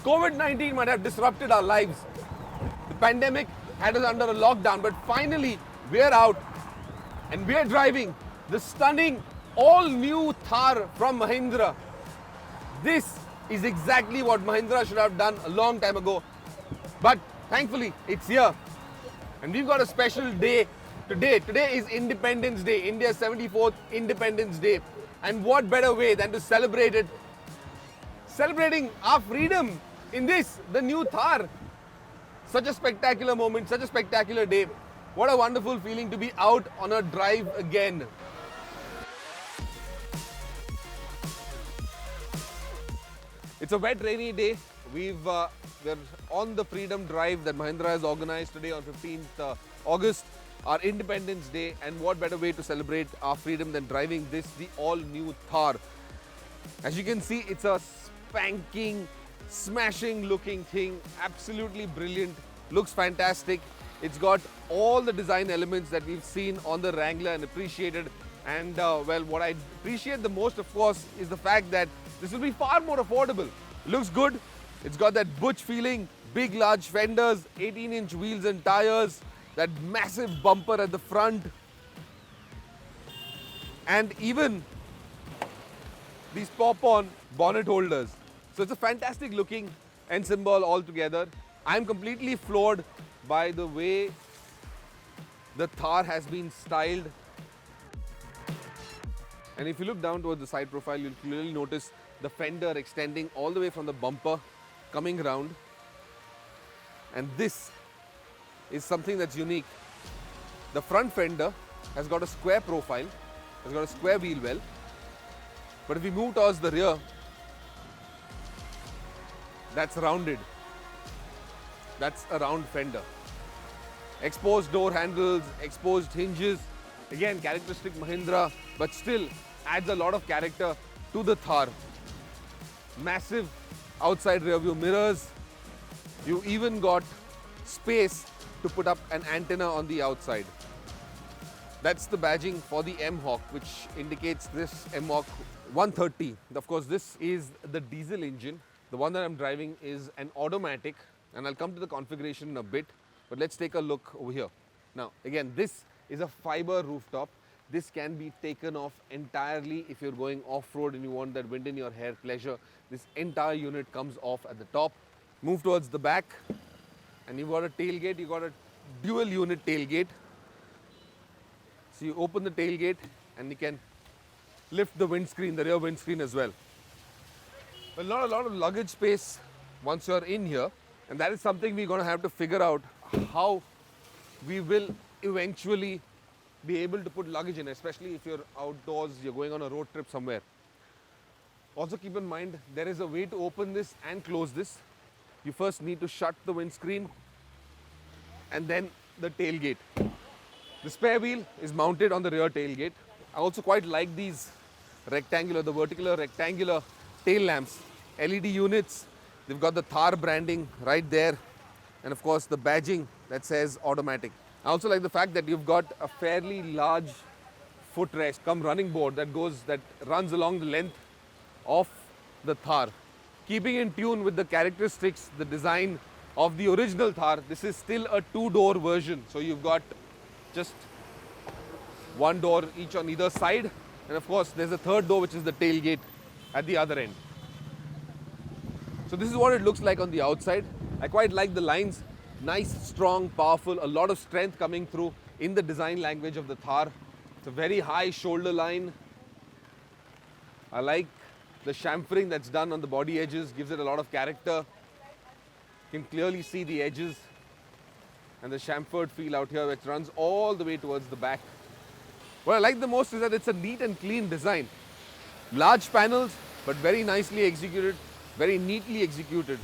COVID-19 might have disrupted our lives. The pandemic had us under a lockdown, but finally we're out and we're driving the stunning all-new Thar from Mahindra. This is exactly what Mahindra should have done a long time ago. But thankfully, it's here. And we've got a special day today. Today is Independence Day, India's 74th Independence Day. And what better way than to celebrate it? Celebrating our freedom in this, the new Thar. Such a spectacular moment, such a spectacular day. What a wonderful feeling to be out on a drive again. It's a wet, rainy day. We're on the Freedom Drive that Mahindra has organized today on 15th August, our Independence Day. And what better way to celebrate our freedom than driving this, the all-new Thar. As you can see, it's a spanking, smashing-looking thing. Absolutely brilliant. Looks fantastic. It's got all the design elements that we've seen on the Wrangler and appreciated. And well, what I appreciate the most, of course, is the fact that this will be far more affordable. It looks good. It's got that butch feeling, big large fenders, 18-inch wheels and tires, that massive bumper at the front, and even these pop-on bonnet holders. So it's a fantastic looking ensemble altogether. I'm completely floored by the way the Thar has been styled. And if you look down towards the side profile, you'll clearly notice the fender extending all the way from the bumper, coming round. And this is something that's unique. The front fender has got a square profile, has got a square wheel well. But if we move towards the rear, that's rounded. That's a round fender. Exposed door handles, exposed hinges. Again, characteristic Mahindra, but still adds a lot of character to the Thar. Massive outside rear view mirrors. You even got space to put up an antenna on the outside. That's the badging for the M-Hawk, which indicates this M-Hawk 130. Of course, this is the diesel engine. The one that I'm driving is an automatic, and I'll come to the configuration in a bit, but let's take a look over here. Now, again, this is a fiber rooftop. This can be taken off entirely if you're going off-road and you want that wind in your hair pleasure. This entire unit comes off at the top. Move towards the back, and you've got a tailgate. You've got a dual unit tailgate. So you open the tailgate and you can lift the windscreen, the rear windscreen as well. Well, not a lot of luggage space once you're in here, and that is something we're going to have to figure out how we will eventually be able to put luggage in, especially if you're outdoors, you're going on a road trip somewhere. Also keep in mind, there is a way to open this and close this. You first need to shut the windscreen and then the tailgate. The spare wheel is mounted on the rear tailgate. I also quite like these rectangular, the vertical rectangular tail lamps, LED units. They've got the Thar branding right there, and of course the badging that says automatic. I also like the fact that you've got a fairly large footrest cum running board that runs along the length of the Thar. Keeping in tune with the characteristics, the design of the original Thar, this is still a two-door version. So you've got just one door each on either side, and of course there's a third door which is the tailgate at the other end. So this is what it looks like on the outside. I quite like the lines. Nice, strong, powerful, a lot of strength coming through in the design language of the Thar. It's a very high shoulder line. I like the chamfering that's done on the body edges, gives it a lot of character. You can clearly see the edges and the chamfered feel out here, which runs all the way towards the back. What I like the most is that it's a neat and clean design. Large panels, but very nicely executed, very neatly executed.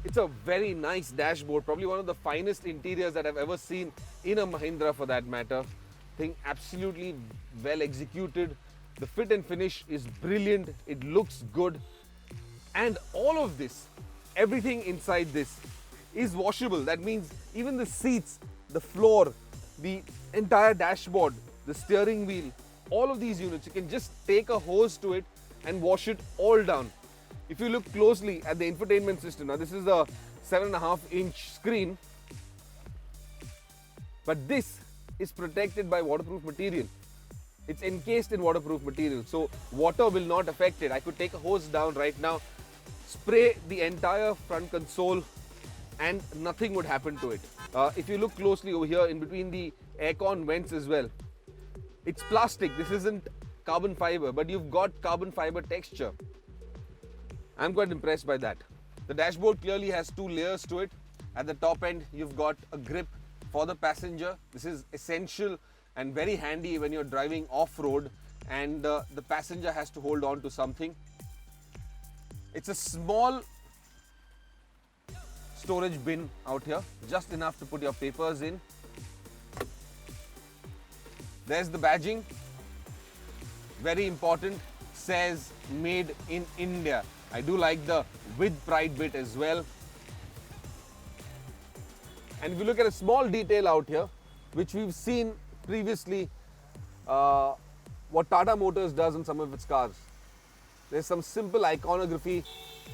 It's a very nice dashboard, probably one of the finest interiors that I've ever seen in a Mahindra for that matter. Thing absolutely well executed. The fit and finish is brilliant. It looks good. And all of this, everything inside this is washable. That means even the seats, the floor, the entire dashboard, the steering wheel, all of these units, you can just take a hose to it and wash it all down. If you look closely at the infotainment system, now this is a 7.5-inch screen, but this is protected by waterproof material. It's encased in waterproof material, so water will not affect it. I could take a hose down right now, spray the entire front console, and nothing would happen to it. If you look closely over here in between the aircon vents as well, it's plastic. This isn't carbon fiber, but you've got carbon fiber texture. I'm quite impressed by that. The dashboard clearly has two layers to it. At the top end, you've got a grip for the passenger. This is essential and very handy when you're driving off-road and the passenger has to hold on to something. It's a small storage bin out here, just enough to put your papers in. There's the badging. Very important, says made in India. I do like the with pride bit as well. And if you look at a small detail out here, which we've seen previously, what Tata Motors does in some of its cars. There's some simple iconography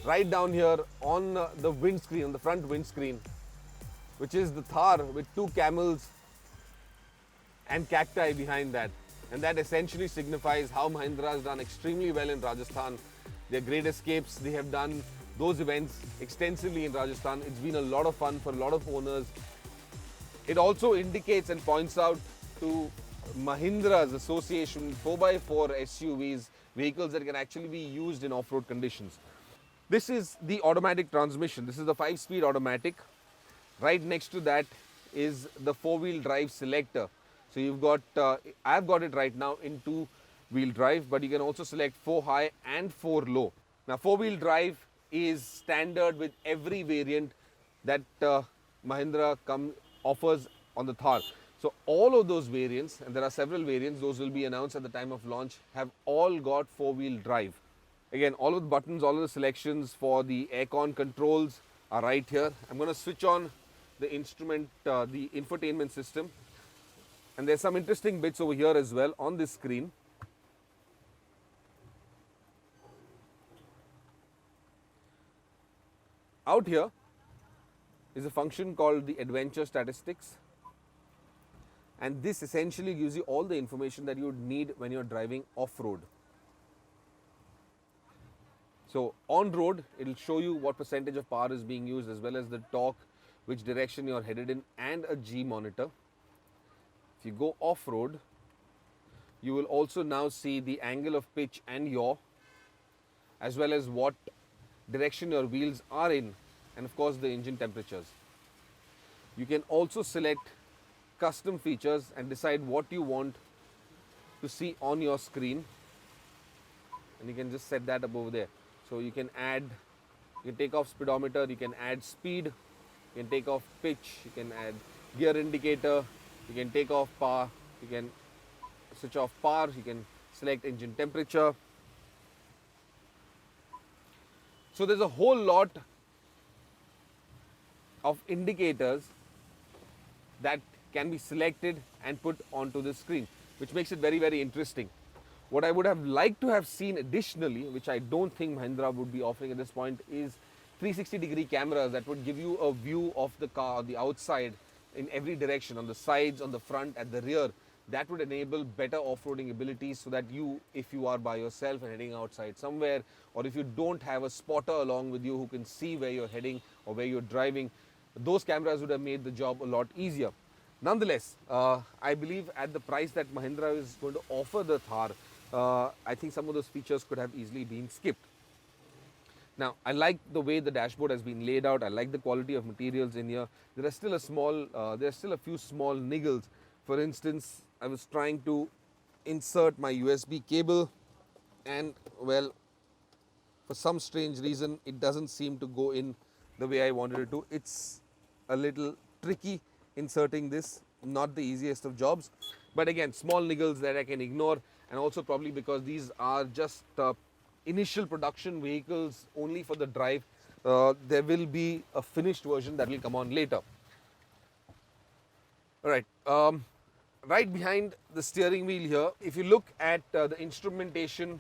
right down here on the windscreen, on the front windscreen, which is the Thar with two camels and cacti behind that. And that essentially signifies how Mahindra has done extremely well in Rajasthan. Their Great Escapes, they have done those events extensively in Rajasthan. It's been a lot of fun for a lot of owners. It also indicates and points out to Mahindra's association with 4x4 SUVs, vehicles that can actually be used in off-road conditions. This is the automatic transmission. This is the 5-speed automatic. Right next to that is the 4-wheel drive selector. So you've got, I've got it right now in 2-wheel drive, but you can also select 4 high and 4 low. Now 4-wheel drive is standard with every variant that Mahindra offers on the Thar. So all of those variants, and there are several variants, those will be announced at the time of launch, have all got 4-wheel drive. Again, all of the buttons, all of the selections for the aircon controls are right here. I'm going to switch on the the infotainment system. And there's some interesting bits over here as well on this screen. Out here is a function called the Adventure Statistics. And this essentially gives you all the information that you would need when you're driving off-road. So on road, it'll show you what percentage of power is being used, as well as the torque, which direction you're headed in, and a G monitor. If you go off-road, you will also now see the angle of pitch and yaw, as well as what direction your wheels are in, and of course the engine temperatures. You can also select custom features and decide what you want to see on your screen, and you can just set that up over there. So you can add, you can take off speedometer, you can add speed, you can take off pitch, you can add gear indicator, you can take off power, you can switch off power, you can select engine temperature. So there's a whole lot of indicators that can be selected and put onto the screen, which makes it very, very interesting. What I would have liked to have seen additionally, which I don't think Mahindra would be offering at this point, is 360-degree cameras that would give you a view of the car, the outside, in every direction, on the sides, on the front, at the rear. That would enable better off-roading abilities, so that you, if you are by yourself and heading outside somewhere, or if you don't have a spotter along with you who can see where you're heading or where you're driving, those cameras would have made the job a lot easier. Nonetheless, I believe at the price that Mahindra is going to offer the Thar, I think some of those features could have easily been skipped. Now, I like the way the dashboard has been laid out. I like the quality of materials in here. There are still a few small niggles. For instance, I was trying to insert my USB cable, and well, for some strange reason, it doesn't seem to go in the way I wanted it to. It's a little tricky inserting this, not the easiest of jobs. But again, small niggles that I can ignore, and also probably because these are just initial production vehicles only for the drive. There will be a finished version that will come on later. All right, right behind the steering wheel here, if you look at the instrumentation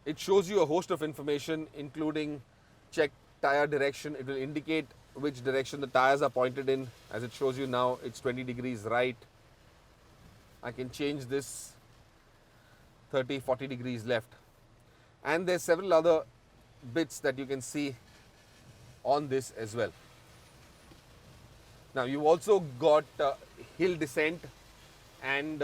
It shows you a host of information, including check tire direction. It will indicate which direction the tires are pointed in. As it shows you now, it's 20 degrees right. I can change this 30, 40 degrees left. And there's several other bits that you can see on this as well. Now you've also got hill descent and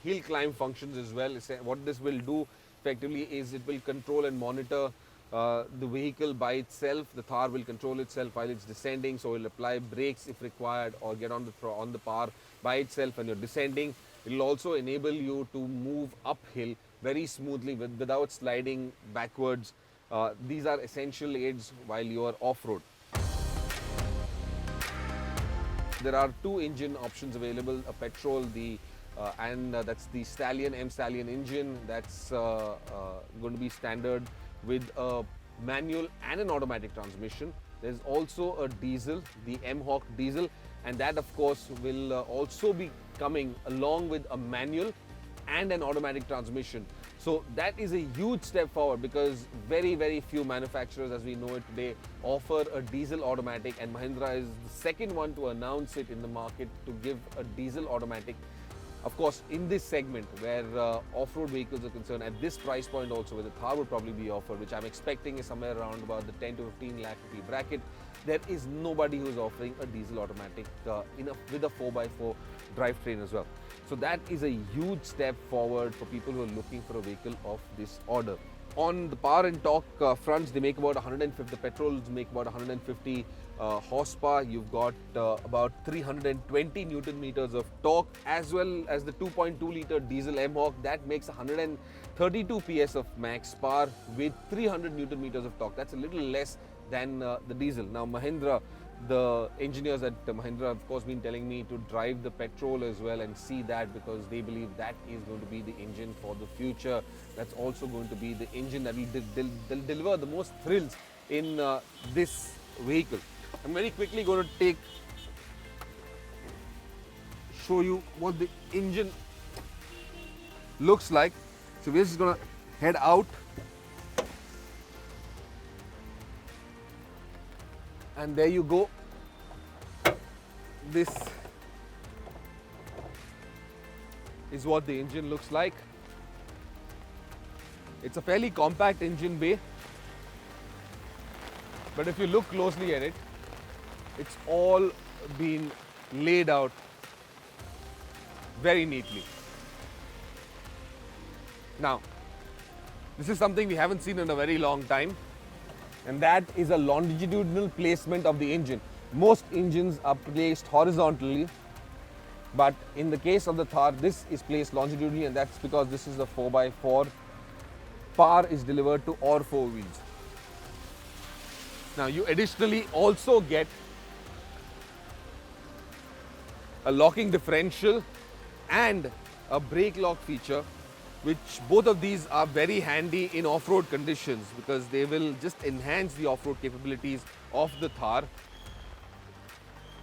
hill climb functions as well. What this will do effectively is it will control and monitor the vehicle by itself. The Thar will control itself while it's descending, so it will apply brakes if required or get on the power by itself when you're descending. It will also enable you to move uphill very smoothly without sliding backwards. These are essential aids while you are off-road. There are two engine options available, a petrol, that's the Stallion, M Stallion engine. That's going to be standard with a manual and an automatic transmission. There's also a diesel, the M-Hawk diesel, and that of course will also be coming along with a manual and an automatic transmission. So that is a huge step forward, because very, very few manufacturers, as we know it today, offer a diesel automatic, and Mahindra is the second one to announce it in the market to give a diesel automatic. Of course, in this segment where off-road vehicles are concerned, at this price point also, where the Thar would probably be offered, which I'm expecting is somewhere around about the 10 to 15 lakh rupee bracket, there is nobody who is offering a diesel automatic with a 4x4 drivetrain as well. So that is a huge step forward for people who are looking for a vehicle of this order. On the power and torque fronts, they make about 150, the petrols make about 150 horsepower. You've got about 320 Newton meters of torque, as well as the 2.2 litre diesel M-Hawk that makes 132 PS of max power with 300 Newton meters of torque. That's a little less than the diesel. Now Mahindra, the engineers at Mahindra have of course been telling me to drive the petrol as well and see that, because they believe that is going to be the engine for the future. That's also going to be the engine that will deliver the most thrills in this vehicle. I'm very quickly going to show you what the engine looks like. So we're just going to head out. And there you go. This is what the engine looks like. It's a fairly compact engine bay, but if you look closely at it, it's all been laid out very neatly. Now, this is something we haven't seen in a very long time, and that is a longitudinal placement of the engine. Most engines are placed horizontally, but in the case of the Thar, this is placed longitudinally, and that's because this is a 4x4. Power is delivered to all four wheels. Now you additionally also get a locking differential and a brake lock feature, which both of these are very handy in off-road conditions, because they will just enhance the off-road capabilities of the Thar.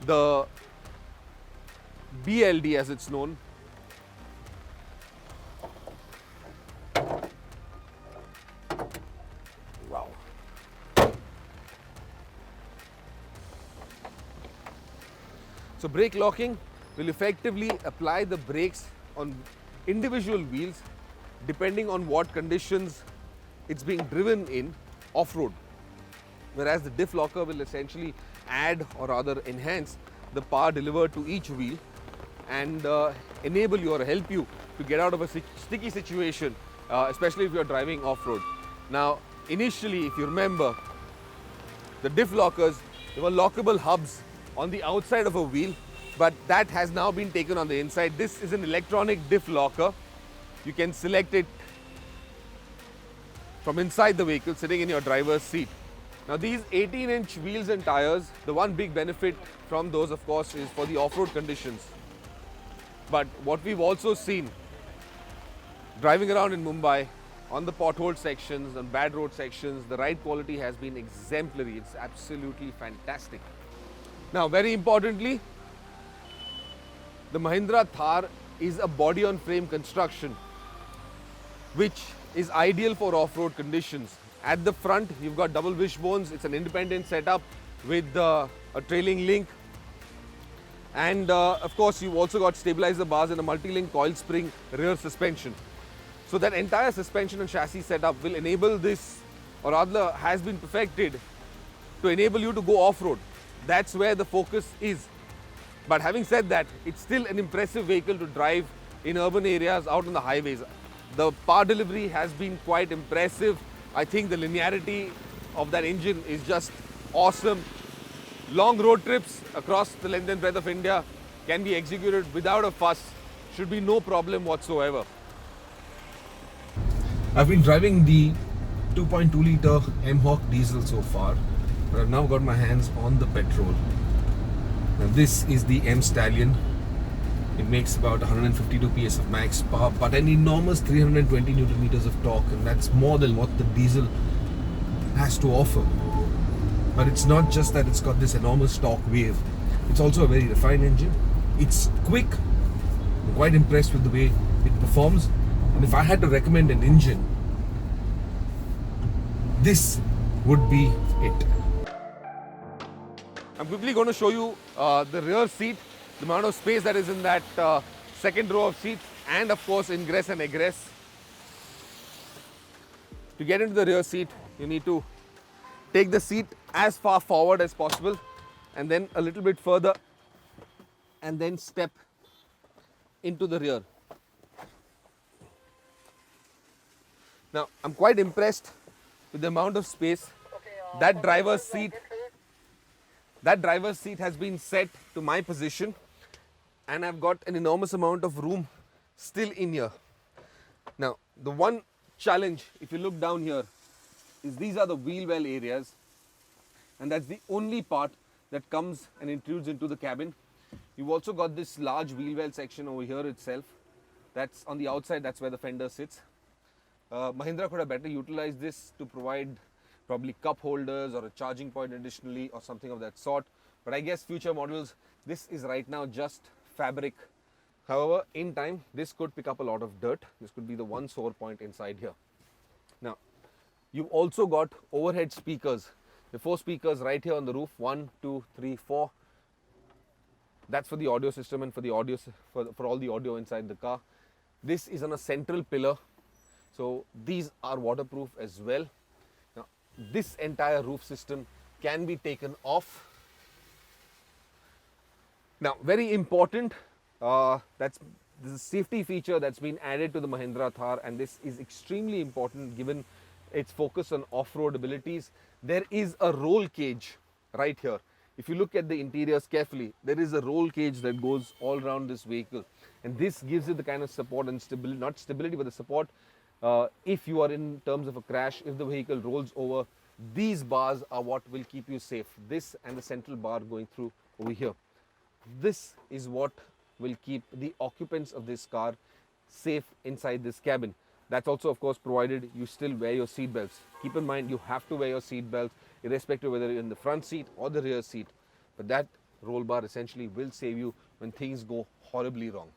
The BLD, as it's known, wow. So brake locking will effectively apply the brakes on individual wheels depending on what conditions it's being driven in off-road, whereas the diff locker will essentially add or rather enhance the power delivered to each wheel and enable you or help you to get out of a sticky situation, especially if you're driving off-road. Now initially, if you remember, the diff lockers, they were lockable hubs on the outside of a wheel, but that has now been taken on the inside. This is an electronic diff locker. You can select it from inside the vehicle, sitting in your driver's seat. Now these 18-inch wheels and tires, the one big benefit from those of course is for the off-road conditions. But what we've also seen driving around in Mumbai on the pothole sections, on bad road sections, the ride quality has been exemplary. It's absolutely fantastic. Now very importantly, the Mahindra Thar is a body-on-frame construction, which is ideal for off-road conditions. At the front, you've got double wishbones. It's an independent setup with a trailing link. And of course, you've also got stabilizer bars and a multi-link coil spring rear suspension. So that entire suspension and chassis setup will enable this, or rather has been perfected to enable you to go off-road. That's where the focus is. But having said that, it's still an impressive vehicle to drive in urban areas, out on the highways. The power delivery has been quite impressive. I think the linearity of that engine is just awesome. Long road trips across the length and breadth of India can be executed without a fuss. Should be no problem whatsoever. I've been driving the 2.2 litre M-Hawk diesel so far, but I've now got my hands on the petrol. Now this is the M Stallion. It makes about 152 PS of max power, but an enormous 320 Newton meters of torque, and that's more than what the diesel has to offer. But it's not just that it's got this enormous torque wave. It's also a very refined engine. It's quick. I'm quite impressed with the way it performs. And if I had to recommend an engine, this would be it. I'm quickly going to show you the rear seat, the amount of space that is in that second row of seats, and of course ingress and egress. To get into the rear seat, you need to take the seat as far forward as possible and then a little bit further, and then step into the rear. Now, I'm quite impressed with the amount of space. That driver's seat has been set to my position, and I've got an enormous amount of room still in here. Now, the one challenge, if you look down here, is these are the wheel well areas, and that's the only part that comes and intrudes into the cabin. You've also got this large wheel well section over here itself. That's on the outside, that's where the fender sits. Mahindra could have better utilized this to provide probably cup holders or a charging point additionally or something of that sort. But I guess future models, this is right now just fabric. However, in time, this could pick up a lot of dirt. This could be the one sore point inside here. Now, you've also got overhead speakers. The 4 speakers right here on the roof, 1, 2, 3, 4. That's for the audio system and for the audio for all the audio inside the car. This is on a central pillar. So these are waterproof as well. Now, this entire roof system can be taken off. Now, very important, that's the safety feature that's been added to the Mahindra Thar, and this is extremely important given its focus on off-road abilities. There is a roll cage right here. If you look at the interiors carefully, there is a roll cage that goes all around this vehicle, and this gives it the kind of support and stability, not stability, but the support. If you are in terms of a crash, if the vehicle rolls over, these bars are what will keep you safe. This and the central bar going through over here. This is what will keep the occupants of this car safe inside this cabin. That's also, of course, provided you still wear your seat belts. Keep in mind, you have to wear your seat belts irrespective whether you're in the front seat or the rear seat. But that roll bar essentially will save you when things go horribly wrong.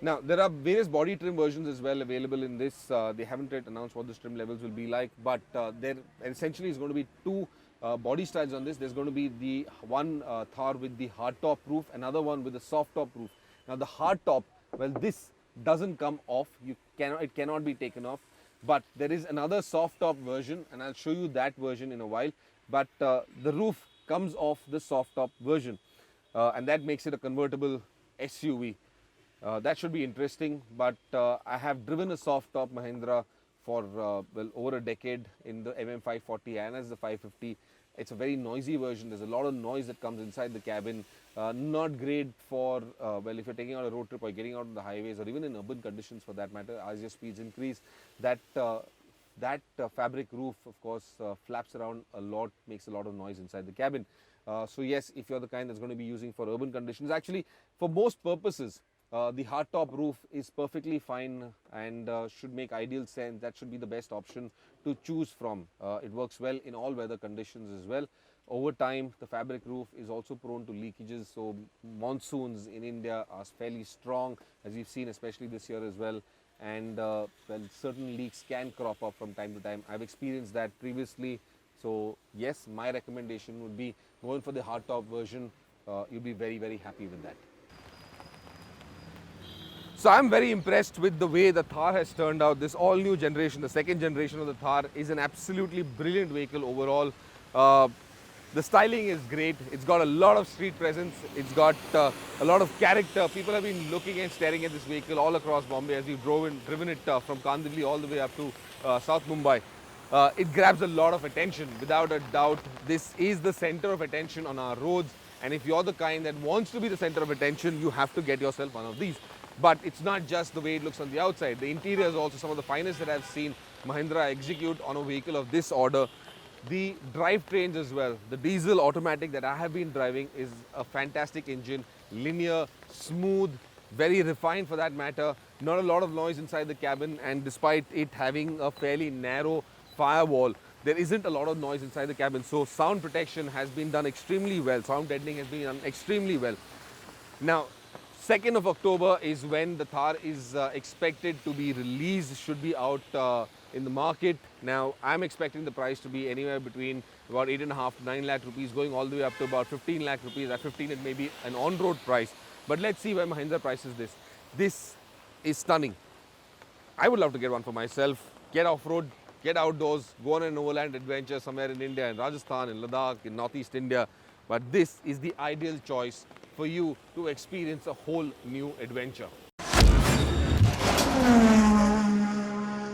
Now, there are various body trim versions as well available in this. They haven't yet announced what the trim levels will be like, but there essentially is going to be 2 body styles on this. There's going to be the one Thar with the hard top roof, another one with a soft top roof. Now, the hard top, well, this doesn't come off. It cannot be taken off. But there is another soft top version, and I'll show you that version in a while. But the roof comes off the soft top version, and that makes it a convertible SUV. That should be interesting, but I have driven a soft top Mahindra for well over a decade in the MM540 and as the 550. It's a very noisy version. There's a lot of noise that comes inside the cabin. Not great for, well, if you're taking out a road trip or getting out on the highways or even in urban conditions for that matter, as your speeds increase. That fabric roof, of course, flaps around a lot, makes a lot of noise inside the cabin. So yes, if you're the kind that's going to be using for urban conditions, actually for most purposes, the hardtop roof is perfectly fine and should make ideal sense. That should be the best option to choose from. It works well in all weather conditions as well. Over time, the fabric roof is also prone to leakages, so monsoons in India are fairly strong, as we've seen especially this year as well. and well, certain leaks can crop up from time to time. I've experienced that previously. So yes, my recommendation would be going for the hardtop version. You'll be very, very happy with that. So I'm very impressed with the way the Thar has turned out. This all new generation, the second generation of the Thar, is an absolutely brilliant vehicle overall. The styling is great. It's got a lot of street presence. It's got a lot of character. People have been looking and staring at this vehicle all across Bombay as we've driven it from Kandivali all the way up to South Mumbai. It grabs a lot of attention. Without a doubt, this is the center of attention on our roads. And if you're the kind that wants to be the center of attention, you have to get yourself one of these. But it's not just the way it looks on the outside. The interior is also some of the finest that I've seen Mahindra execute on a vehicle of this order. The drivetrains as well. The diesel automatic that I have been driving is a fantastic engine, linear, smooth, very refined for that matter. Not a lot of noise inside the cabin, and despite it having a fairly narrow firewall, there isn't a lot of noise inside the cabin. So sound protection has been done extremely well. Sound deadening has been done extremely well. Now, 2nd of October is when the Thar is expected to be released, should be out in the market. Now, I'm expecting the price to be anywhere between about 8.5 to 9 lakh rupees, going all the way up to about 15 lakh rupees. At 15, it may be an on-road price. But let's see where Mahindra prices this. This is stunning. I would love to get one for myself, get off-road, get outdoors, go on an overland adventure somewhere in India, in Rajasthan, in Ladakh, in Northeast India. But this is the ideal choice for you to experience a whole new adventure.